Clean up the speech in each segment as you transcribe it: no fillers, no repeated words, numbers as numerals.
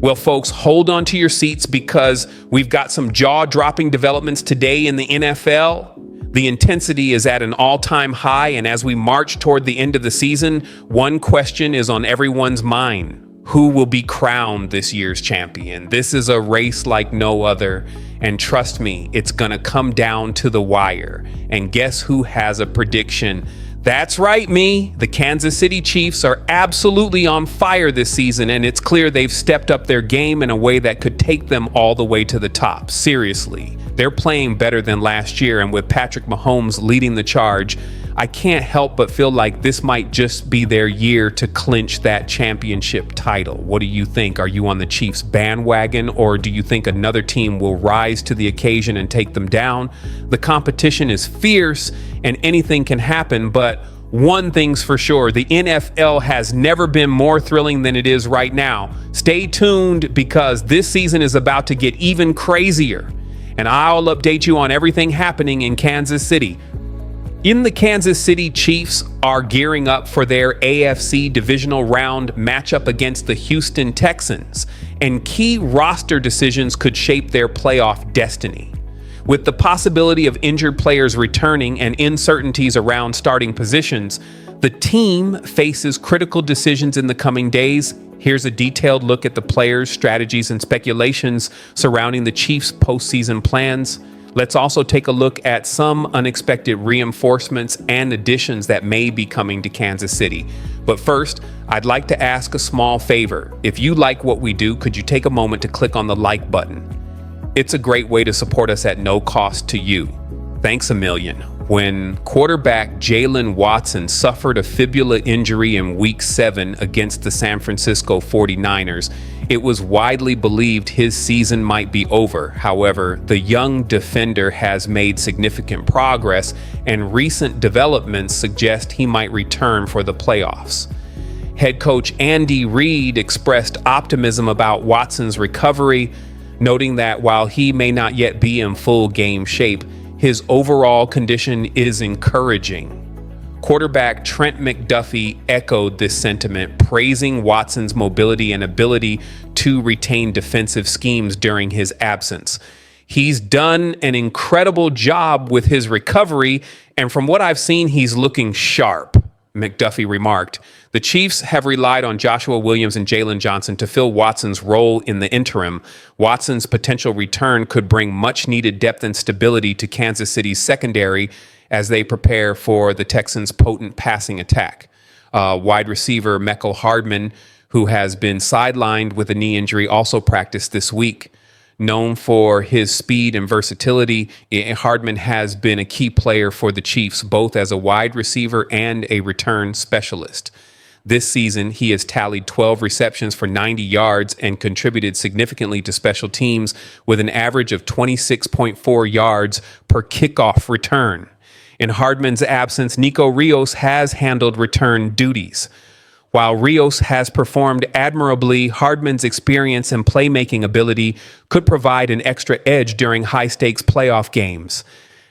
Well, folks, hold on to your seats because we've got some jaw-dropping developments today in the NFL. The intensity is at an all-time high, and as we march toward the end of the season, one question is on everyone's mind. Who will be crowned this year's champion? This is a race like no other, and trust me, it's gonna come down to the wire. And guess who has a prediction? That's right, me. The Kansas City Chiefs are absolutely on fire this season, and it's clear they've stepped up their game in a way that could take them all the way to the top. Seriously, they're playing better than last year, and with Patrick Mahomes leading the charge, I can't help but feel like this might just be their year to clinch that championship title. What do you think? Are you on the Chiefs bandwagon, or do you think another team will rise to the occasion and take them down? The competition is fierce and anything can happen, but one thing's for sure, the NFL has never been more thrilling than it is right now. Stay tuned because this season is about to get even crazier, and I'll update you on everything happening in Kansas City. The Kansas City Chiefs are gearing up for their AFC divisional round matchup against the Houston Texans, and key roster decisions could shape their playoff destiny. With the possibility of injured players returning and uncertainties around starting positions, the team faces critical decisions in the coming days. Here's a detailed look at the players, strategies, and speculations surrounding the Chiefs' postseason plans. Let's also take a look at some unexpected reinforcements and additions that may be coming to Kansas City. But first, I'd like to ask a small favor. If you like what we do, could you take a moment to click on the like button? It's a great way to support us at no cost to you. Thanks a million. When quarterback Jaylen Watson suffered a fibula injury in Week 7 against the San Francisco 49ers, it was widely believed his season might be over. However, the young defender has made significant progress, and recent developments suggest he might return for the playoffs. Head coach Andy Reid expressed optimism about Watson's recovery, noting that while he may not yet be in full game shape, his overall condition is encouraging. Quarterback Trent McDuffie echoed this sentiment, praising Watson's mobility and ability to retain defensive schemes during his absence. He's done an incredible job with his recovery, and from what I've seen, he's looking sharp, McDuffie remarked. The Chiefs have relied on Joshua Williams and Jalen Johnson to fill Watson's role in the interim. Watson's potential return could bring much-needed depth and stability to Kansas City's secondary as they prepare for the Texans' potent passing attack. Wide receiver Hardman, who has been sidelined with a knee injury, also practiced this week. Known for his speed and versatility, Hardman has been a key player for the Chiefs, both as a wide receiver and a return specialist. This season, he has tallied 12 receptions for 90 yards and contributed significantly to special teams with an average of 26.4 yards per kickoff return. In Hardman's absence, Nico Rios has handled return duties. While Rios has performed admirably, Hardman's experience and playmaking ability could provide an extra edge during high-stakes playoff games.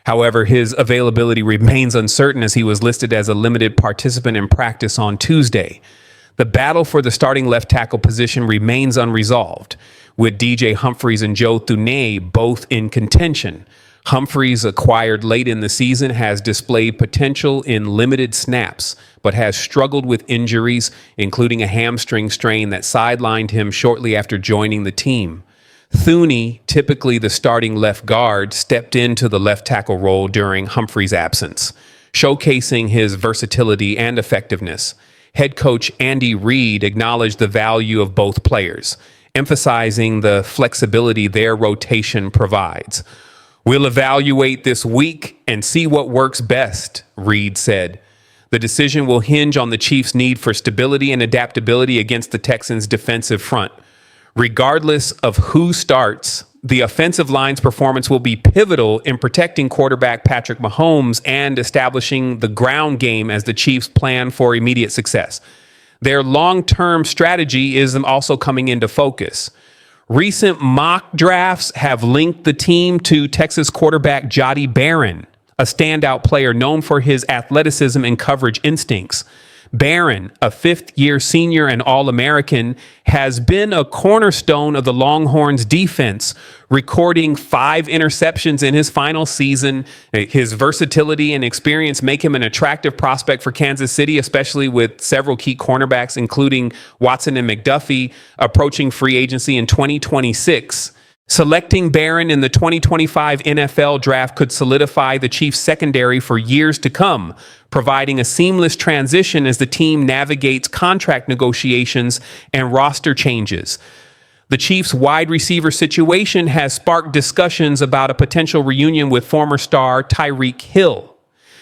However, his availability remains uncertain as he was listed as a limited participant in practice on Tuesday. The battle for the starting left tackle position remains unresolved, with DJ Humphries and Joe Thuney both in contention. Humphries, acquired late in the season, has displayed potential in limited snaps, but has struggled with injuries, including a hamstring strain that sidelined him shortly after joining the team. Thuney, typically the starting left guard, stepped into the left tackle role during Humphries' absence, showcasing his versatility and effectiveness. Head coach Andy Reid acknowledged the value of both players, emphasizing the flexibility their rotation provides. "We'll evaluate this week and see what works best," Reid said. The decision will hinge on the Chiefs' need for stability and adaptability against the Texans' defensive front. Regardless of who starts, the offensive line's performance will be pivotal in protecting quarterback Patrick Mahomes and establishing the ground game as the Chiefs plan for immediate success. Their long-term strategy is also coming into focus. Recent mock drafts have linked the team to Texas quarterback Jody Barron, a standout player known for his athleticism and coverage instincts. Barron, a fifth-year senior and All-American, has been a cornerstone of the Longhorns' defense, recording 5 interceptions in his final season. His versatility and experience make him an attractive prospect for Kansas City, especially with several key cornerbacks, including Watson and McDuffie, approaching free agency in 2026. Selecting Barron in the 2025 NFL draft could solidify the Chiefs' secondary for years to come, providing a seamless transition as the team navigates contract negotiations and roster changes. The Chiefs' wide receiver situation has sparked discussions about a potential reunion with former star Tyreek Hill.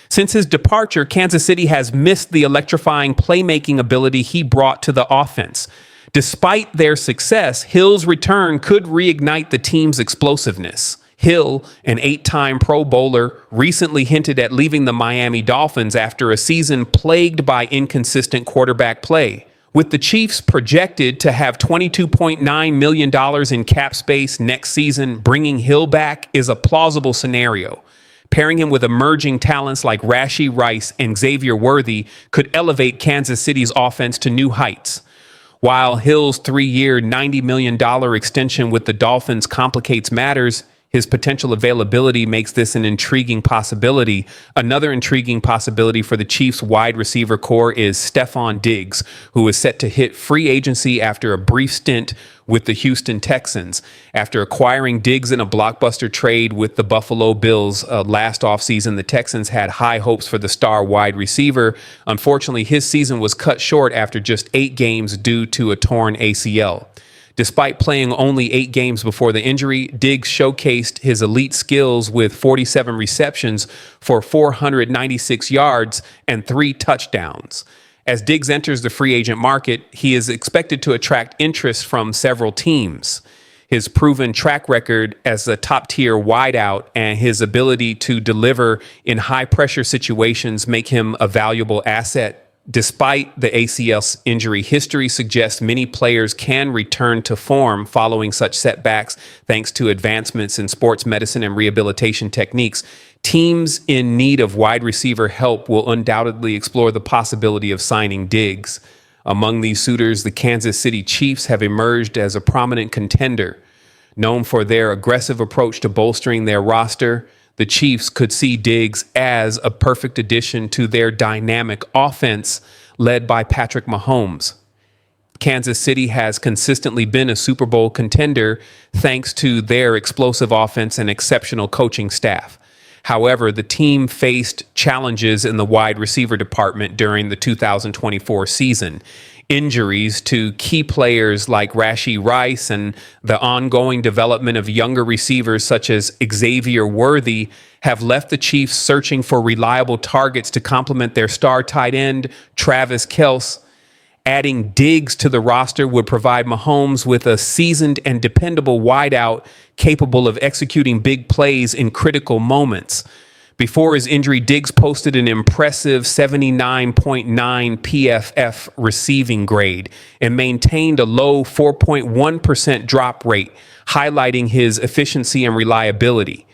Since his departure, Kansas City has missed the electrifying playmaking ability he brought to the offense. Despite their success, Hill's return could reignite the team's explosiveness. Hill, an 8-time Pro Bowler, recently hinted at leaving the Miami Dolphins after a season plagued by inconsistent quarterback play. With the Chiefs projected to have $22.9 million in cap space next season, bringing Hill back is a plausible scenario. Pairing him with emerging talents like Rashee Rice and Xavier Worthy could elevate Kansas City's offense to new heights. While Hill's 3-year, $90 million extension with the Dolphins complicates matters, his potential availability makes this an intriguing possibility. Another intriguing possibility for the Chiefs' wide receiver core is Stefan Diggs, who is set to hit free agency after a brief stint with the Houston Texans. After acquiring Diggs in a blockbuster trade with the Buffalo Bills last offseason, the Texans had high hopes for the star wide receiver. Unfortunately, his season was cut short after just 8 games due to a torn ACL. Despite playing only 8 games before the injury, Diggs showcased his elite skills with 47 receptions for 496 yards and 3 touchdowns. As Diggs enters the free agent market, he is expected to attract interest from several teams. His proven track record as a top-tier wideout and his ability to deliver in high-pressure situations make him a valuable asset. Despite the ACL injury, history suggests many players can return to form following such setbacks thanks to advancements in sports medicine and rehabilitation techniques. Teams in need of wide receiver help will undoubtedly explore the possibility of signing Diggs. Among these suitors, the Kansas City Chiefs have emerged as a prominent contender. Known for their aggressive approach to bolstering their roster, the Chiefs could see Diggs as a perfect addition to their dynamic offense led by Patrick Mahomes. Kansas City has consistently been a Super Bowl contender thanks to their explosive offense and exceptional coaching staff. However, the team faced challenges in the wide receiver department during the 2024 season. Injuries to key players like Rashee Rice and the ongoing development of younger receivers such as Xavier Worthy have left the Chiefs searching for reliable targets to complement their star tight end, Travis Kelce. Adding Diggs to the roster would provide Mahomes with a seasoned and dependable wideout capable of executing big plays in critical moments. Before his injury, Diggs posted an impressive 79.9 PFF receiving grade and maintained a low 4.1% drop rate, highlighting his efficiency and reliability.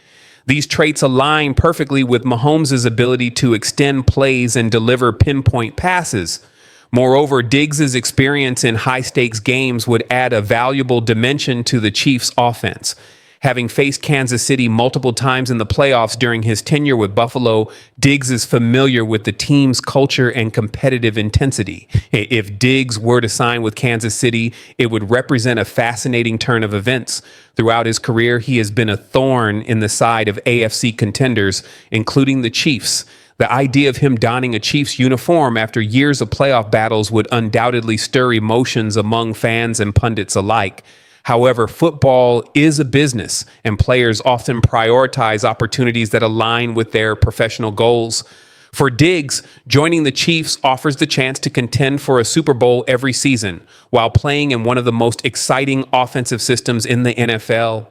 These traits align perfectly with Mahomes' ability to extend plays and deliver pinpoint passes. Moreover, Diggs' experience in high-stakes games would add a valuable dimension to the Chiefs' offense. Having faced Kansas City multiple times in the playoffs during his tenure with Buffalo, Diggs is familiar with the team's culture and competitive intensity. If Diggs were to sign with Kansas City, it would represent a fascinating turn of events. Throughout his career, he has been a thorn in the side of AFC contenders, including the Chiefs. The idea of him donning a Chiefs uniform after years of playoff battles would undoubtedly stir emotions among fans and pundits alike. However, football is a business, and players often prioritize opportunities that align with their professional goals. For Diggs, joining the Chiefs offers the chance to contend for a Super Bowl every season, while playing in one of the most exciting offensive systems in the NFL.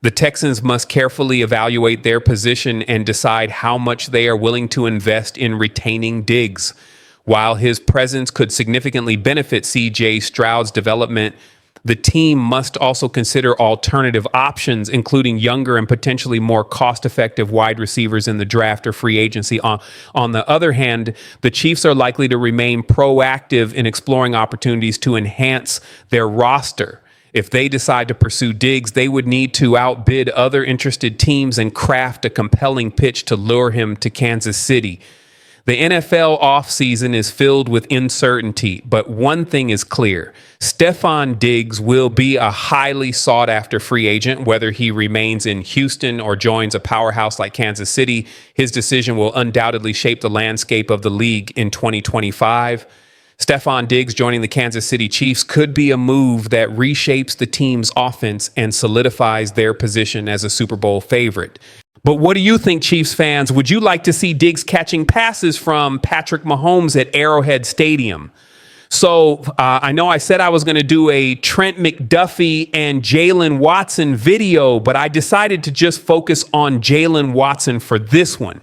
The Texans must carefully evaluate their position and decide how much they are willing to invest in retaining Diggs. While his presence could significantly benefit C.J. Stroud's development, The team must also consider alternative options, including younger and potentially more cost-effective wide receivers in the draft or free agency. On the other hand, the Chiefs are likely to remain proactive in exploring opportunities to enhance their roster. If they decide to pursue Diggs, they would need to outbid other interested teams and craft a compelling pitch to lure him to Kansas City. The NFL offseason is filled with uncertainty, but one thing is clear. Stefan Diggs will be a highly sought-after free agent, whether he remains in Houston or joins a powerhouse like Kansas City. His decision will undoubtedly shape the landscape of the league in 2025. Stefan Diggs joining the Kansas City Chiefs could be a move that reshapes the team's offense and solidifies their position as a Super Bowl favorite. But what do you think, Chiefs fans? Would you like to see Diggs catching passes from Patrick Mahomes at Arrowhead Stadium? So I know I said I was going to do a Trent McDuffie and Jaylen Watson video, but I decided to just focus on Jaylen Watson for this one.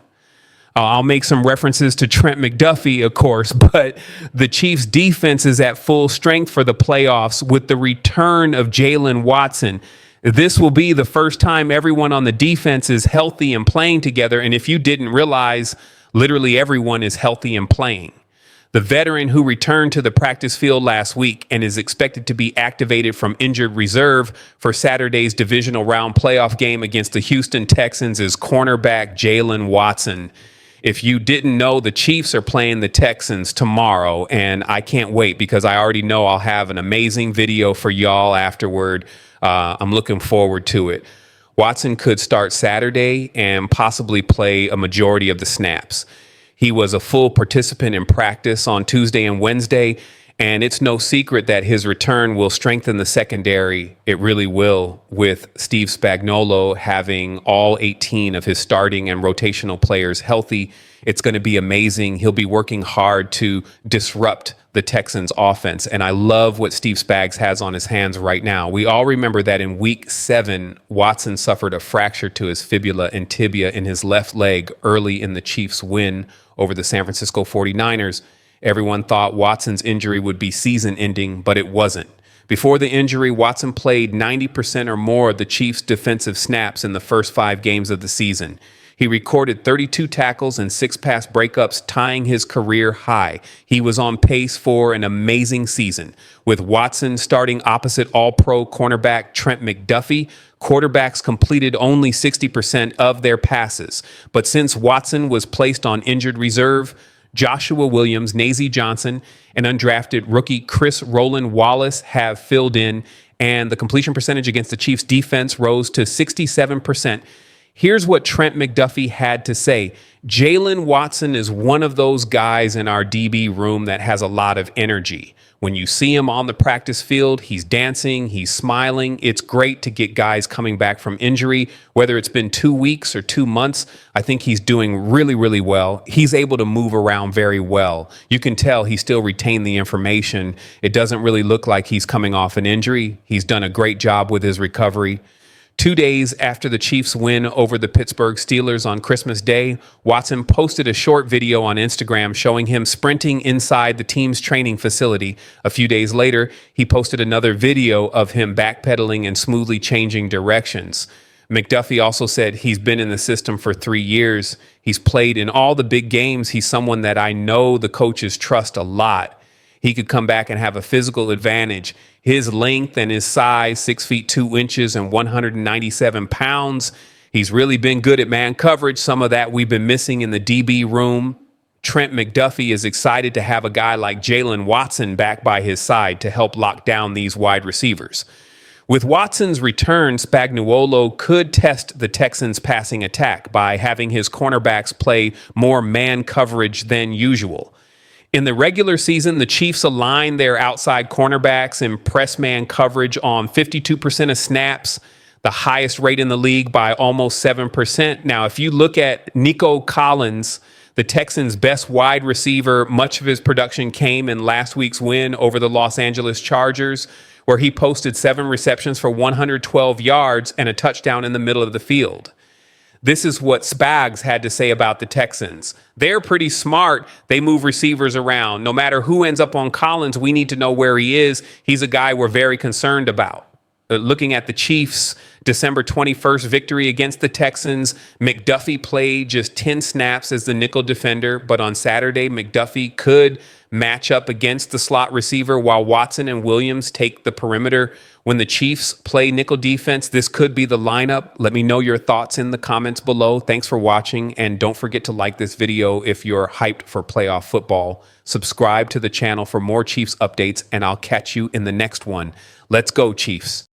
I'll make some references to Trent McDuffie, of course, but the Chiefs' defense is at full strength for the playoffs with the return of Jaylen Watson. This will be the first time everyone on the defense is healthy and playing together. And if you didn't realize, literally everyone is healthy and playing. The veteran who returned to the practice field last week and is expected to be activated from injured reserve for Saturday's divisional round playoff game against the Houston Texans is cornerback Jaylen Watson. If you didn't know, the Chiefs are playing the Texans tomorrow, and I can't wait because I already know I'll have an amazing video for y'all afterward. I'm looking forward to it. Watson could start Saturday and possibly play a majority of the snaps. He was a full participant in practice on Tuesday and Wednesday, and it's no secret that his return will strengthen the secondary. It really will, with Steve Spagnuolo having all 18 of his starting and rotational players healthy. It's going to be amazing. He'll be working hard to disrupt the Texans offense. And I love what Steve Spags has on his hands right now. We all remember that in week 7, Watson suffered a fracture to his fibula and tibia in his left leg early in the Chiefs' win over the San Francisco 49ers. Everyone thought Watson's injury would be season ending, but it wasn't. Before the injury, Watson played 90% or more of the Chiefs' defensive snaps in the first 5 games of the season. He recorded 32 tackles and 6 pass breakups, tying his career high. He was on pace for an amazing season. With Watson starting opposite All-Pro cornerback Trent McDuffie, quarterbacks completed only 60% of their passes. But since Watson was placed on injured reserve, Joshua Williams, Nazeeh Johnson, and undrafted rookie Chris Roland Wallace have filled in, and the completion percentage against the Chiefs' defense rose to 67%. Here's what Trent McDuffie had to say. Jaylen Watson is one of those guys in our DB room that has a lot of energy. When you see him on the practice field, he's dancing, he's smiling. It's great to get guys coming back from injury, whether it's been 2 weeks or 2 months. I think he's doing really, really well. He's able to move around very well. You can tell he still retained the information. It doesn't really look like he's coming off an injury. He's done a great job with his recovery. 2 days after the Chiefs' win over the Pittsburgh Steelers on Christmas Day, Watson posted a short video on Instagram showing him sprinting inside the team's training facility. A few days later, he posted another video of him backpedaling and smoothly changing directions. McDuffie also said he's been in the system for 3 years. He's played in all the big games. He's someone that I know the coaches trust a lot. He could come back and have a physical advantage. His length and his size, 6 feet 2 inches and 197 pounds. He's really been good at man coverage. Some of that we've been missing in the DB room. Trent McDuffie is excited to have a guy like Jaylen Watson back by his side to help lock down these wide receivers. With Watson's return, Spagnuolo could test the Texans' passing attack by having his cornerbacks play more man coverage than usual. In the regular season, the Chiefs aligned their outside cornerbacks in press man coverage on 52% of snaps, the highest rate in the league by almost 7%. Now, if you look at Nico Collins, the Texans' best wide receiver, much of his production came in last week's win over the Los Angeles Chargers, where he posted 7 receptions for 112 yards and a touchdown in the middle of the field. This is what Spags had to say about the Texans. They're pretty smart. They move receivers around. No matter who ends up on Collins, we need to know where he is. He's a guy we're very concerned about. Looking at the Chiefs' December 21st victory against the Texans, McDuffie played just 10 snaps as the nickel defender, but on Saturday, McDuffie could match up against the slot receiver while Watson and Williams take the perimeter. When the Chiefs play nickel defense, this could be the lineup. Let me know your thoughts in the comments below. Thanks for watching, and don't forget to like this video if you're hyped for playoff football. Subscribe to the channel for more Chiefs updates, and I'll catch you in the next one. Let's go, Chiefs.